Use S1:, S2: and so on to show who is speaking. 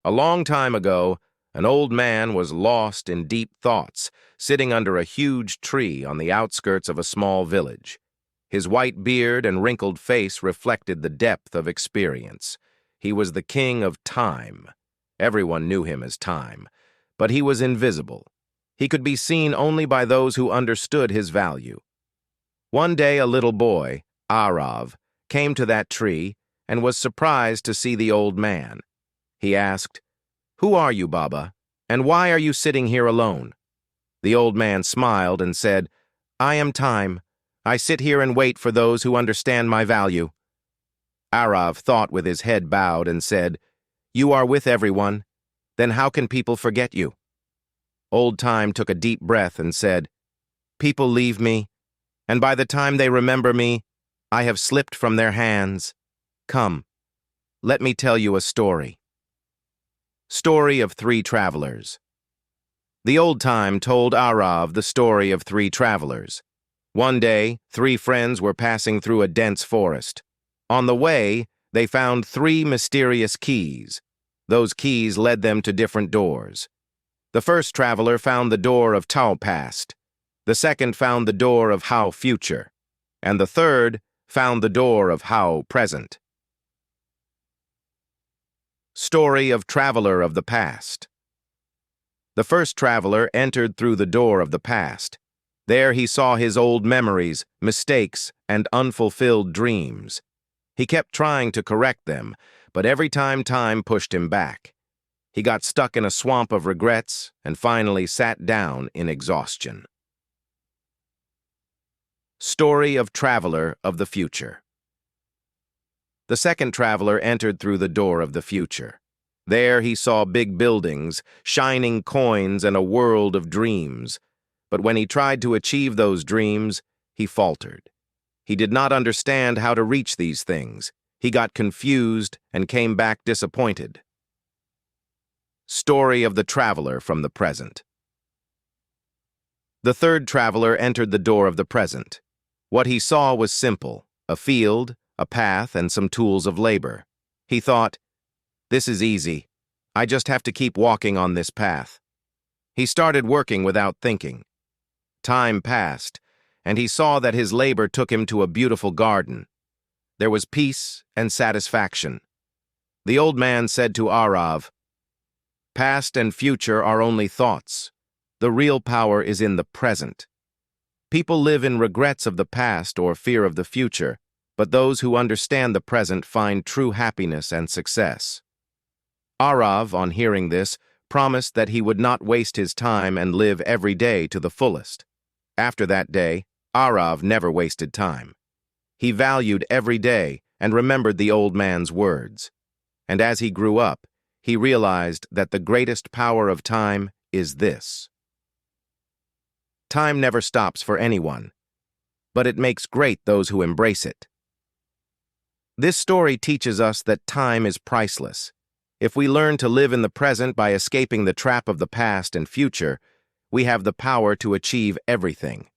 S1: A long time ago, an old man was lost in deep thoughts, sitting under a huge tree on the outskirts of a small village. His white beard and wrinkled face reflected the depth of experience. He was the king of time. Everyone knew him as Time, but he was invisible. He could be seen only by those who understood his value. One day a little boy, Arav, came to that tree and was surprised to see the old man. He asked, "Who are you, Baba, and why are you sitting here alone?" The old man smiled and said, "I am Time. I sit here and wait for those who understand my value." Arav thought with his head bowed and said, "You are with everyone. Then how can people forget you?" Old Time took a deep breath and said, "People leave me, and by the time they remember me, I have slipped from their hands. Come, let me tell you a story." Story of Three Travelers. The old Time told Arav the story of three travelers. One day, three friends were passing through a dense forest. On the way, they found three mysterious keys. Those keys led them to different doors. The first traveler found the door of Tao Past. The second found the door of How Future. And the third found the door of How Present. Story of Traveler of the Past. The first traveler entered through the door of the past. There he saw his old memories, mistakes, and unfulfilled dreams. He kept trying to correct them, but every time time pushed him back. He got stuck in a swamp of regrets and finally sat down in exhaustion. Story of Traveler of the Future. The second traveler entered through the door of the future. There he saw big buildings, shining coins, and a world of dreams. But when he tried to achieve those dreams, he faltered. He did not understand how to reach these things. He got confused and came back disappointed. Story of the Traveler from the Present. The third traveler entered the door of the present. What he saw was simple: a field, a path, and some tools of labor. He thought, "This is easy. I just have to keep walking on this path." He started working without thinking. Time passed, and he saw that his labor took him to a beautiful garden. There was peace and satisfaction. The old man said to Arav, "Past and future are only thoughts. The real power is in the present. People live in regrets of the past or fear of the future, but those who understand the present find true happiness and success." Arav, on hearing this, promised that he would not waste his time and live every day to the fullest. After that day, Arav never wasted time. He valued every day and remembered the old man's words. And as he grew up, he realized that the greatest power of time is this: time never stops for anyone, but it makes great those who embrace it. This story teaches us that time is priceless. If we learn to live in the present by escaping the trap of the past and future, we have the power to achieve everything.